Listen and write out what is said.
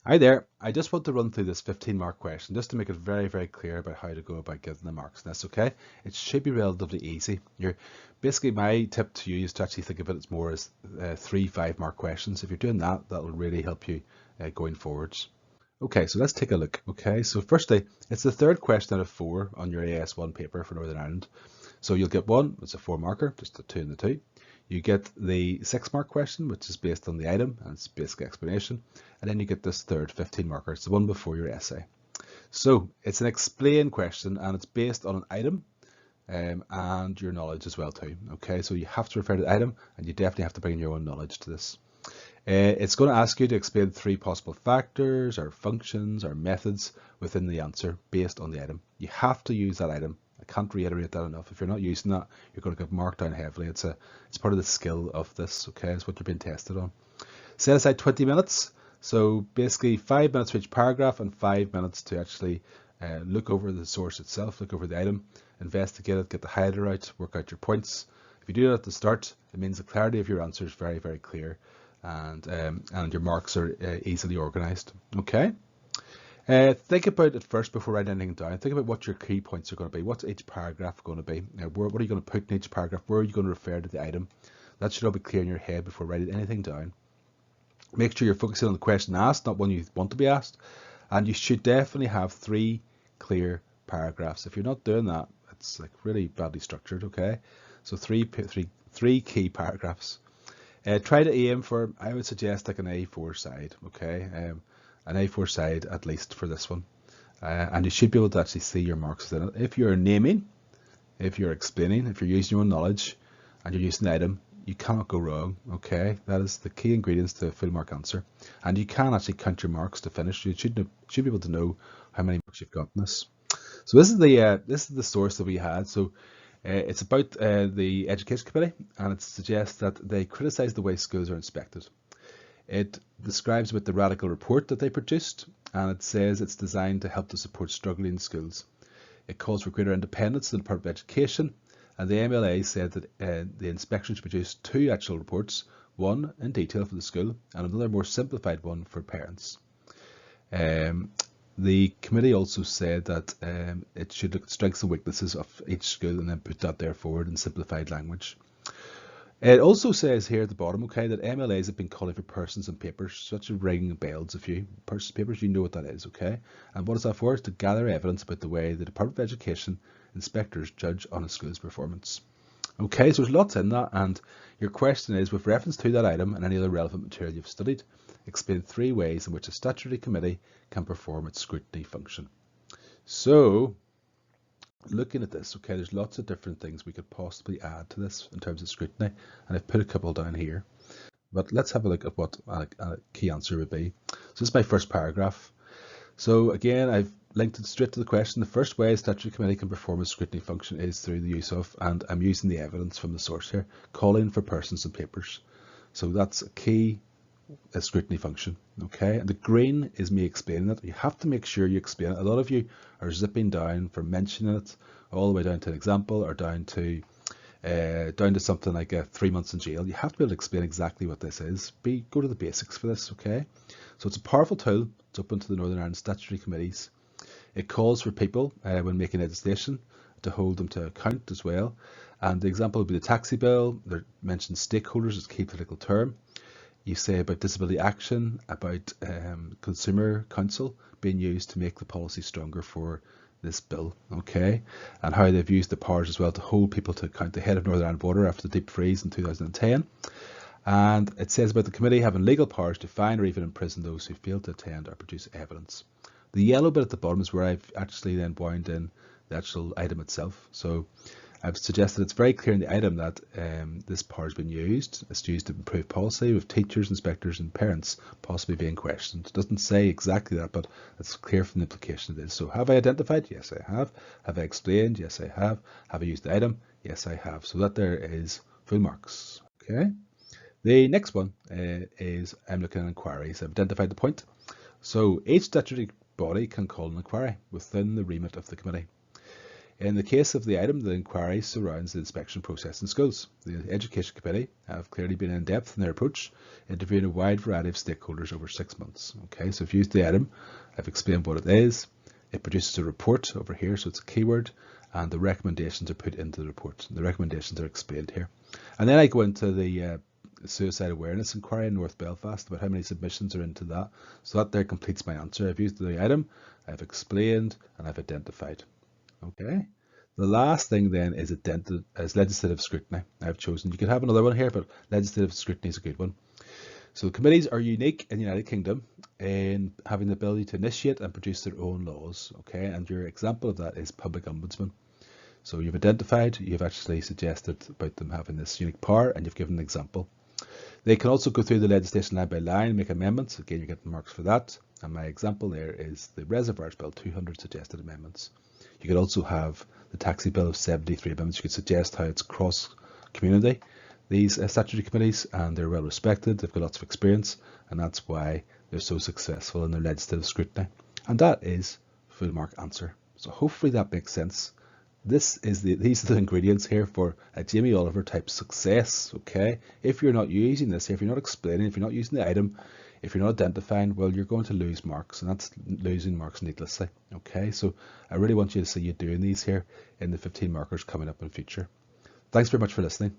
Hi there. I just want to run through this 15-mark question just to make it very, very clear about how to go about getting the marks. And that's okay. It should be relatively easy. Basically, my tip to you is to actually think of it as more as 3 5-mark questions. If you're doing that, that will really help you going forwards. Okay, so let's take a look. Okay, so firstly, it's the third question out of 4 on your AS1 paper for Northern Ireland. So you'll get one, it's a 4-marker, just a 2 and the 2. You get the 6-mark question, which is based on the item and it's basic explanation. And then you get this third 15-marker, it's the one before your essay. So it's an explain question and it's based on an item and your knowledge as well too. Okay, so you have to refer to the item and you definitely have to bring in your own knowledge to this. It's going to ask you to explain 3 possible factors or functions or methods within the answer based on the item. You have to use that item. I can't reiterate that enough. If you're not using that, you're going to get marked down heavily. It's part of the skill of this. Okay, it's what you're being tested on. Set aside 20 minutes. So basically 5 minutes for each paragraph and 5 minutes to actually look over the source itself, look over the item, investigate it, get the highlighter out, work out your points. If you do that at the start, it means the clarity of your answer is very, very clear, and your marks are easily organized. Okay. Think about it first before writing anything down. Think about what your key points are going to be. What's each paragraph going to be? What are you going to put in each paragraph? Where are you going to refer to the item? That should all be clear in your head before writing anything down. Make sure you're focusing on the question asked, not one you want to be asked. And you should definitely have 3 clear paragraphs. If you're not doing that, it's like really badly structured. Okay, so three key paragraphs. Try to aim for, I would suggest, like an A4 side. Okay, an A4 side at least for this one. And you should be able to actually see your marks within it. If you're naming, if you're explaining, if you're using your own knowledge and you're using the item, you cannot go wrong. Okay, that is the key ingredients to a full mark answer. And you can actually count your marks to finish. You should be able to know how many marks you've got in this. So this is the source that we had. So it's about the Education Committee, and it suggests that they criticise the way schools are inspected. It describes about the radical report that they produced, and it says it's designed to help to support struggling schools. It calls for greater independence in the Department of Education, and the MLA said that the inspection should produce 2 actual reports, one in detail for the school and another more simplified one for parents. The committee also said that it should look at strengths and weaknesses of each school and then put that there forward in simplified language. It also says here at the bottom, okay, that MLAs have been calling for persons and papers, such as ringing bells. If you persons papers, you know what that is, okay? And what is that for? It's to gather evidence about the way the Department of Education inspectors judge on a school's performance. Okay, so there's lots in that, and your question is, with reference to that item and any other relevant material you've studied, explain 3 ways in which a statutory committee can perform its scrutiny function. So, looking at this, okay, there's lots of different things we could possibly add to this in terms of scrutiny, and I've put a couple down here. But let's have a look at what a key answer would be. So this is my first paragraph. So again, I've linked it straight to the question. The first way a statutory committee can perform a scrutiny function is through the use of, and I'm using the evidence from the source here, calling for persons and papers. So that's a key scrutiny function. Okay, and the green is me explaining it. You have to make sure you explain it. A lot of you are zipping down from mentioning it all the way down to an example or down to something like 3 months in jail. You have to be able to explain exactly what this is. Go to the basics for this. Okay, so it's a powerful tool. It's open to the Northern Ireland statutory committees. It calls for people when making legislation to hold them to account as well. And the example would be the taxi bill. They mention stakeholders as a key political term. You say about disability action, about consumer council being used to make the policy stronger for this bill, okay, and how they've used the powers as well to hold people to account. The head of Northern Ireland Water after the deep freeze in 2010, and it says about the committee having legal powers to fine or even imprison those who fail to attend or produce evidence. The yellow bit at the bottom is where I've actually then wound in the actual item itself. So I've suggested it's very clear in the item that this power has been used. It's used to improve policy with teachers, inspectors and parents possibly being questioned. It doesn't say exactly that, but it's clear from the implication it is. So have I identified? Yes, I have. Have I explained? Yes, I have. Have I used the item? Yes, I have. So that there is full marks. Okay. The next one is I'm looking at inquiries. I've identified the point. So each statutory body can call an inquiry within the remit of the committee. In the case of the item, the inquiry surrounds the inspection process in schools. The Education Committee have clearly been in depth in their approach, interviewing a wide variety of stakeholders over 6 months. Okay, so I've used the item, I've explained what it is, it produces a report over here, so it's a keyword, and the recommendations are put into the report. The recommendations are explained here. And then I go into the suicide awareness inquiry in North Belfast, about how many submissions are into that. So that there completes my answer. I've used the item, I've explained, and I've identified. Okay. The last thing then is legislative scrutiny. I've chosen, you could have another one here, but legislative scrutiny is a good one. So committees are unique in the United Kingdom in having the ability to initiate and produce their own laws. Okay, and your example of that is public ombudsman. So you've identified, you've actually suggested about them having this unique power, and you've given an example. They can also go through the legislation line by line, make amendments. Again, you get the marks for that. And my example there is the Reservoirs Bill, 200 suggested amendments. You could also have the Taxi Bill of 73 amendments. You could suggest how it's cross-community, these statutory committees, and they're well respected. They've got lots of experience, and that's why they're so successful in their legislative scrutiny. And that is full mark answer. So hopefully that makes sense. These are the ingredients here for a Jamie Oliver type success. Okay, if you're not using this, if you're not explaining, if you're not using the item, if you're not identifying, well, you're going to lose marks, and that's losing marks needlessly. Okay, so I really want you to see you doing these here in the 15 markers coming up in the future. Thanks very much for listening.